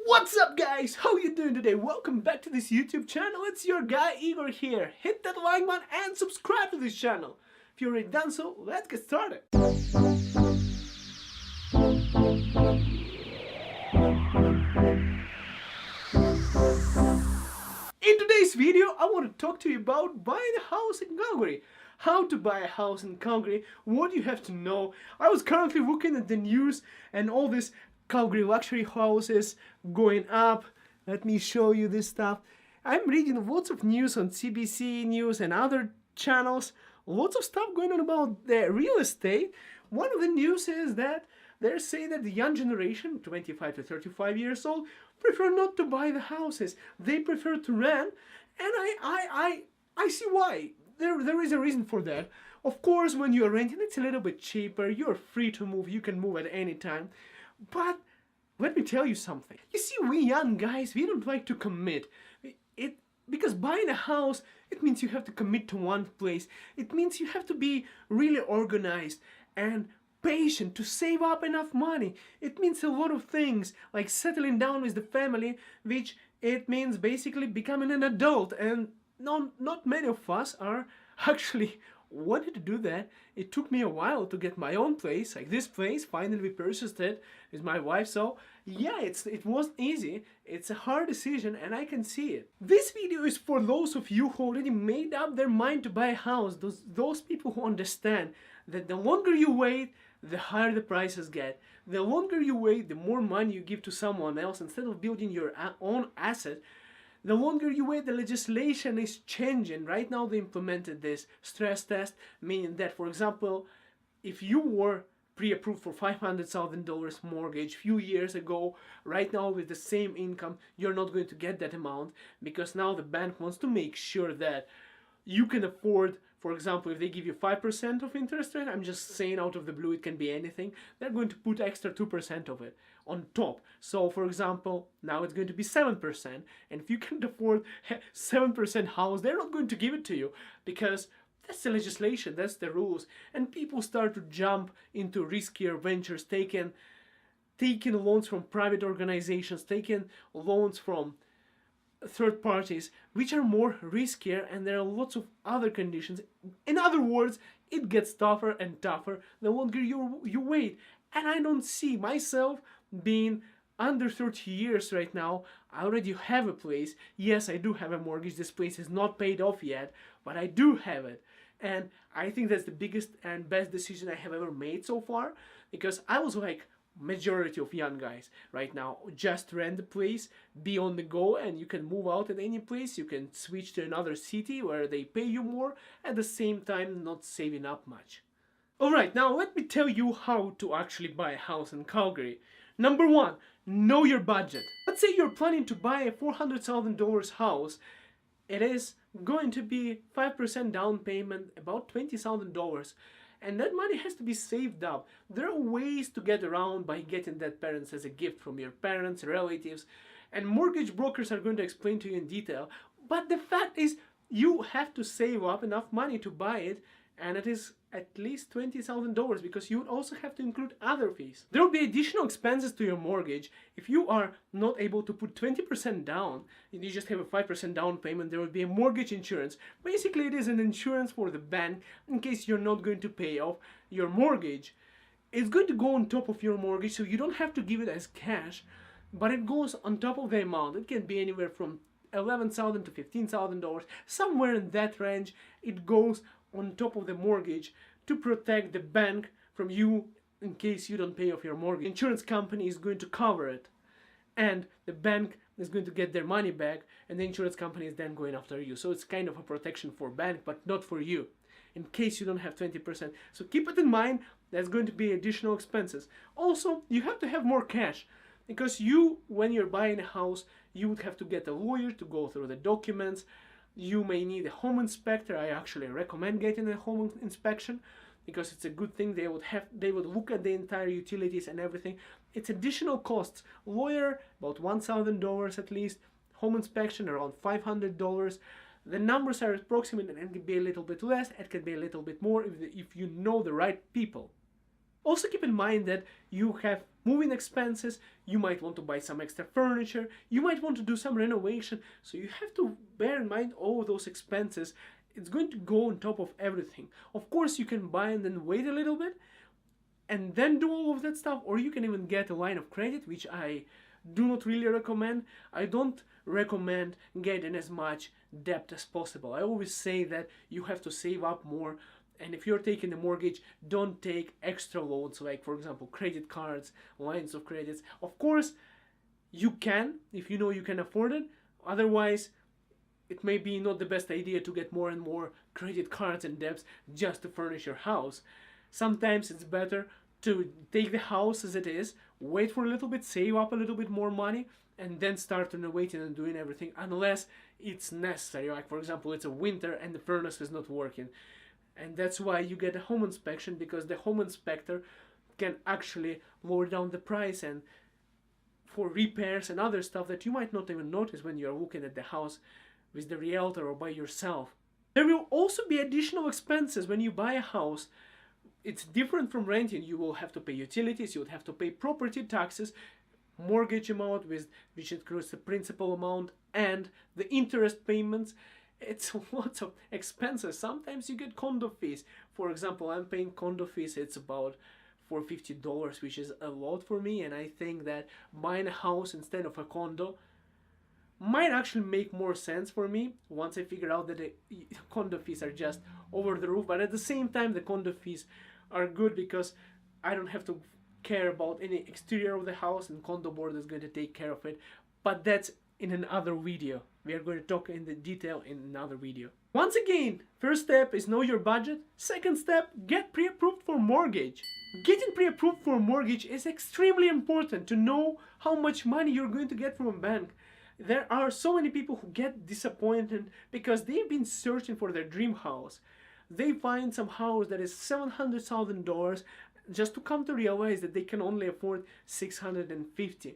What's up guys, how you doing today? Welcome back to this YouTube channel. It's your guy Igor here. Hit that like button and subscribe to this channel. If you're already done so, let's get started. In today's video, I want to talk to you about buying a house in Calgary. How to buy a house in Calgary, what you have to know. I was currently looking at the news and all this Calgary luxury houses going up. Let me show you this stuff. I'm reading lots of news on CBC News and other channels. Lots of stuff going on about the real estate. One of the news is that they're saying that the young generation, 25 to 35 years old, prefer not to buy the houses. They prefer to rent, and I see why. There is a reason for that. Of course, when you're renting, it's a little bit cheaper. You're free to move. You can move at any time. But let me tell you something. You see, we young guys, we don't like to commit. Because buying a house, it means you have to commit to one place. It means you have to be really organized and patient to save up enough money. It means a lot of things, like settling down with the family, which it means basically becoming an adult. And not many of us are actually wanted to do that. It took me a while to get my own place, like this place. Finally we purchased it with my wife. So yeah, it wasn't easy. It's a hard decision and I can see it. This video is for those of you who already made up their mind to buy a house. Those people who understand that the longer you wait, the higher the prices get. The longer you wait, the more money you give to someone else instead of building your own asset. The longer you wait, the legislation is changing. Right now they implemented this stress test, meaning that, for example, if you were pre-approved for $500,000 mortgage a few years ago, right now with the same income, you're not going to get that amount, because now the bank wants to make sure that you can afford. For example, if they give you 5% of interest rate, I'm just saying out of the blue, it can be anything, they're going to put extra 2% of it on top. So for example, now it's going to be 7%, and if you can't afford 7% house, they're not going to give it to you, because that's the legislation, that's the rules. And people start to jump into riskier ventures, taking loans from private organizations, taking loans from third parties, which are more riskier, and there are lots of other conditions. In other words, it gets tougher and tougher the longer you wait. And I don't see myself being under 30 years right now. I already have a place. Yes, I do have a mortgage. This place is not paid off yet, but I do have it. And I think that's the biggest and best decision I have ever made so far, because I was like majority of young guys right now. Just rent the place, be on the go, and you can move out at any place. You can switch to another city where they pay you more, at the same time not saving up much. Alright, now let me tell you how to actually buy a house in Calgary. Number one, know your budget. Let's say you're planning to buy a $400,000 house. It is going to be 5% down payment, about $20,000. And that money has to be saved up. There are ways to get around by getting that parents as a gift from your parents, relatives, and mortgage brokers are going to explain to you in detail. But the fact is, you have to save up enough money to buy it, and it is at least $20,000, because you would also have to include other fees. There will be additional expenses to your mortgage. If you are not able to put 20% down, and you just have a 5% down payment, there will be a mortgage insurance. Basically, it is an insurance for the bank in case you're not going to pay off your mortgage. It's going to go on top of your mortgage, so you don't have to give it as cash, but it goes on top of the amount. It can be anywhere from $11,000 to $15,000, somewhere in that range. It goes on top of the mortgage to protect the bank from you in case you don't pay off your mortgage. The insurance company is going to cover it, and the bank is going to get their money back, and the insurance company is then going after you. So it's kind of a protection for bank, but not for you, in case you don't have 20%. So keep it in mind, there's going to be additional expenses. Also, you have to have more cash, because when you're buying a house, you would have to get a lawyer to go through the documents. You may need a home inspector. I actually recommend getting a home inspection, because it's a good thing. They would look at the entire utilities and everything. It's additional costs. Lawyer, about $1,000 at least. Home inspection, around $500. The numbers are approximate, and it can be a little bit less, it can be a little bit more if you know the right people. Also keep in mind that you have moving expenses, you might want to buy some extra furniture, you might want to do some renovation, so you have to bear in mind all those expenses. It's going to go on top of everything. Of course, you can buy and then wait a little bit and then do all of that stuff, or you can even get a line of credit, which I do not really recommend. I don't recommend getting as much debt as possible. I always say that you have to save up more, and if you're taking a mortgage, don't take extra loans, like for example credit cards, lines of credits. Of course you can, if you know you can afford it. Otherwise it may be not the best idea to get more and more credit cards and debts just to furnish your house. Sometimes it's better to take the house as it is, wait for a little bit, save up a little bit more money, and then start renovating and doing everything, unless it's necessary. Like for example, it's a winter and the furnace is not working. And that's why you get a home inspection, because the home inspector can actually lower down the price and for repairs and other stuff that you might not even notice when you're looking at the house with the realtor or by yourself. There will also be additional expenses when you buy a house. It's different from renting. You will have to pay utilities, you will have to pay property taxes, mortgage amount, which includes the principal amount and the interest payments. It's lots of expenses. Sometimes you get condo fees. For example, I'm paying condo fees. It's about $450, which is a lot for me, and I think that buying a house instead of a condo might actually make more sense for me once I figure out that the condo fees are just over the roof. But at the same time, the condo fees are good because I don't have to care about any exterior of the house, and condo board is going to take care of it. But that's in another video. We are going to talk in the detail in another video. Once again, first step is know your budget. Second step, get pre-approved for mortgage. Getting pre-approved for mortgage is extremely important to know how much money you're going to get from a bank. There are so many people who get disappointed because they've been searching for their dream house. They find some house that is $700,000 just to come to realize that they can only afford $650,000.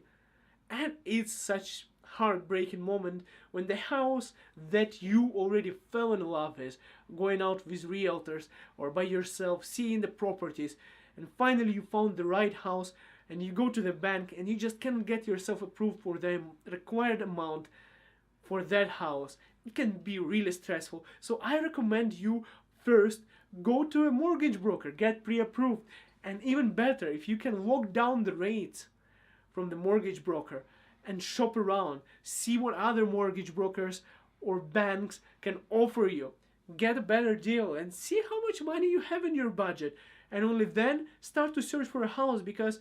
And it's such heartbreaking moment when the house that you already fell in love with, going out with realtors or by yourself, seeing the properties, and finally you found the right house, and you go to the bank and you just can't get yourself approved for the required amount for that house. It can be really stressful. So I recommend you first go to a mortgage broker, get pre-approved, and even better, if you can lock down the rates from the mortgage broker and shop around, see what other mortgage brokers or banks can offer you. Get a better deal and see how much money you have in your budget, and only then start to search for a house, because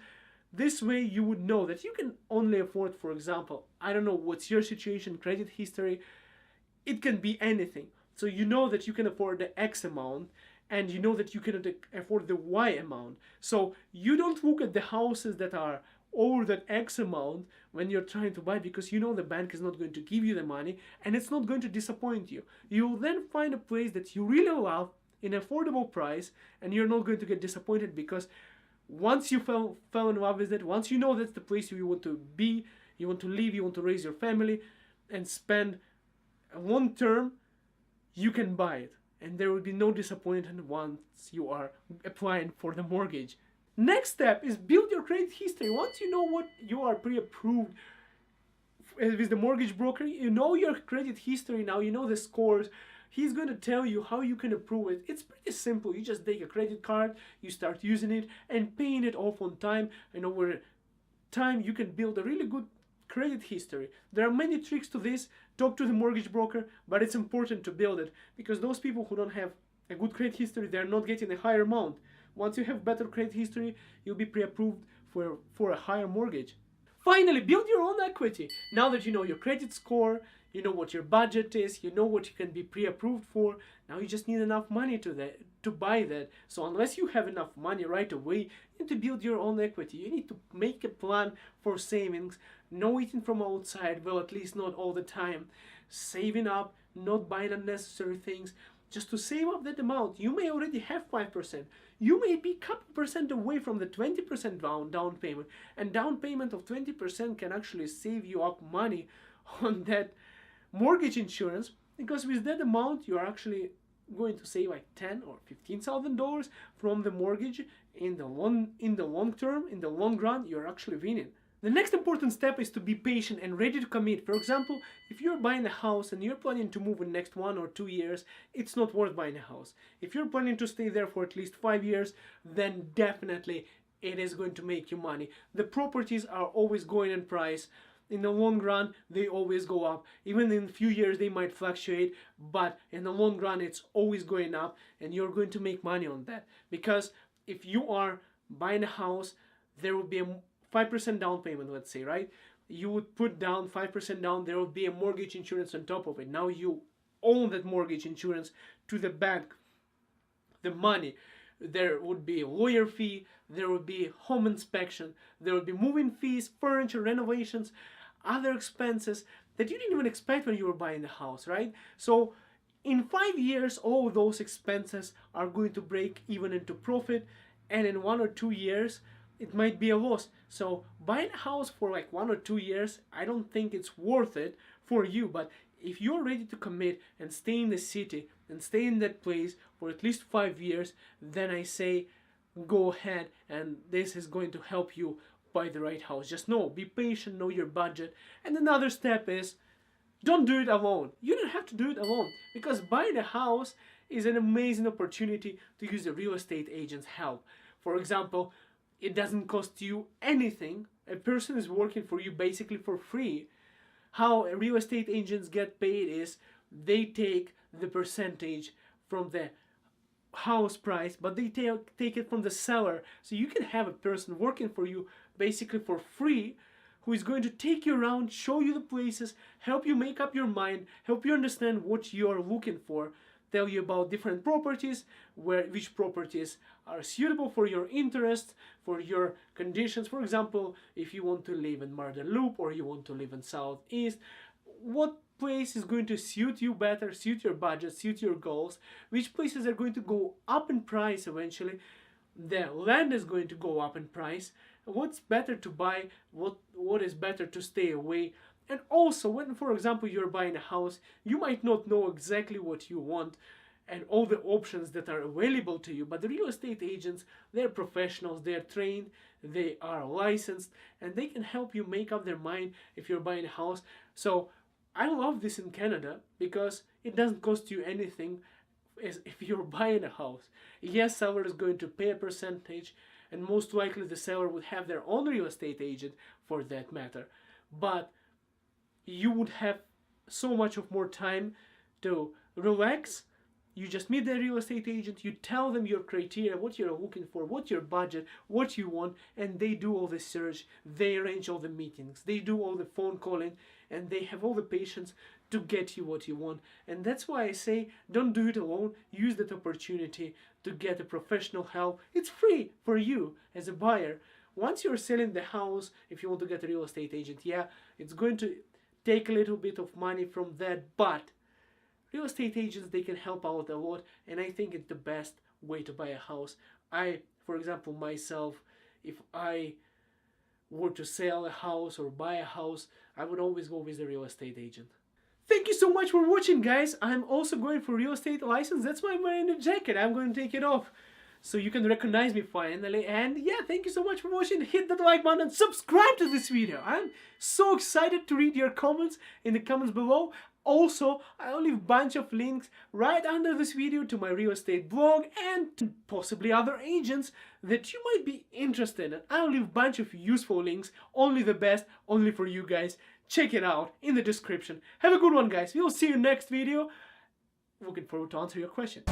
this way you would know that you can only afford, for example, I don't know what's your situation, credit history, it can be anything. So you know that you can afford the X amount, and you know that you cannot afford the Y amount. So you don't look at the houses that are over that X amount when you're trying to buy, because you know the bank is not going to give you the money and it's not going to disappoint you. You will then find a place that you really love in an affordable price, and you're not going to get disappointed, because once you fell in love with it, once you know that's the place you want to be, you want to live, you want to raise your family and spend a long term, you can buy it, and there will be no disappointment once you are applying for the mortgage. Next step is build your credit history. Once you know what you are pre-approved with the mortgage broker, you know your credit history now, you know the scores. He's going to tell you how you can approve it. It's pretty simple. You just take a credit card, you start using it and paying it off on time, and over time you can build a really good credit history. There are many tricks to this. Talk to the mortgage broker, but it's important to build it, because those people who don't have a good credit history, they're not getting a higher amount. Once you have better credit history, you'll be pre-approved for a higher mortgage. Finally, build your own equity. Now that you know your credit score, you know what your budget is, you know what you can be pre-approved for, now you just need enough money to buy that. So unless you have enough money right away, you need to build your own equity. You need to make a plan for savings, no eating from outside, well, at least not all the time. Saving up, not buying unnecessary things, just to save up that amount. You may already have 5%. You may be a couple percent away from the 20% down payment. And down payment of 20% can actually save you up money on that mortgage insurance, because with that amount you are actually going to save like $10,000 or $15,000 from the mortgage in the long term, in the long run, you're actually winning. The next important step is to be patient and ready to commit. For example, if you're buying a house and you're planning to move in the next 1 or 2 years, it's not worth buying a house. If you're planning to stay there for at least 5 years, then definitely it is going to make you money. The properties are always going in price. In the long run, they always go up. Even in a few years, they might fluctuate, but in the long run, it's always going up, and you're going to make money on that. Because if you are buying a house, there will be a 5% down payment, let's say, right? You would put down 5% down, there will be a mortgage insurance on top of it. Now you own that mortgage insurance to the bank, the money. There would be a lawyer fee, there would be home inspection, there would be moving fees, furniture, renovations, other expenses that you didn't even expect when you were buying the house, right? So in 5 years, all those expenses are going to break even into profit, and in 1 or 2 years, it might be a loss. So buying a house for like 1 or 2 years, I don't think it's worth it for you. But if you're ready to commit and stay in the city and stay in that place for at least 5 years, then I say go ahead, and this is going to help you buy the right house. Just be patient, know your budget. And another step is don't do it alone. You don't have to do it alone, because buying a house is an amazing opportunity to use a real estate agent's help. For example, it doesn't cost you anything. A person is working for you basically for free. How real estate agents get paid is they take the percentage from the house price, but they take it from the seller. So you can have a person working for you basically for free, who is going to take you around, show you the places, help you make up your mind, help you understand what you are looking for, tell you about different properties, which properties are suitable for your interests, for your conditions. For example, if you want to live in Murder Loop or you want to live in Southeast, what place is going to suit you better, suit your budget, suit your goals, which places are going to go up in price eventually. The land is going to go up in price. What's better to buy, what is better to stay away. And also, when, for example, you're buying a house, you might not know exactly what you want and all the options that are available to you, but the real estate agents, they're professionals, they're trained, they are licensed, and they can help you make up their mind if you're buying a house. So I love this in Canada because it doesn't cost you anything as if you're buying a house. Yes, seller is going to pay a percentage, and most likely the seller would have their own real estate agent for that matter. But you would have so much of more time to relax. You just meet the real estate agent, you tell them your criteria, what you're looking for, what your budget, what you want, and they do all the search, they arrange all the meetings, they do all the phone calling, and they have all the patience to get you what you want. And that's why I say don't do it alone. Use that opportunity to get a professional help. It's free for you as a buyer. Once you're selling the house, if you want to get a real estate agent, yeah, it's going to take a little bit of money from that, but real estate agents, they can help out a lot, and I think it's the best way to buy a house. For example, myself, if I were to sell a house or buy a house, I would always go with the real estate agent. Thank you so much for watching, guys. I'm also going for real estate license. That's why I'm wearing a jacket. I'm going to take it off so you can recognize me finally. And yeah, thank you so much for watching. Hit that like button and subscribe to this video. I'm so excited to read your comments in the comments below. Also, I'll leave a bunch of links right under this video to my real estate blog and to possibly other agents that you might be interested in. I'll leave a bunch of useful links, only the best, only for you guys. Check it out in the description. Have a good one, guys. We'll see you next video. Looking forward to answer your questions.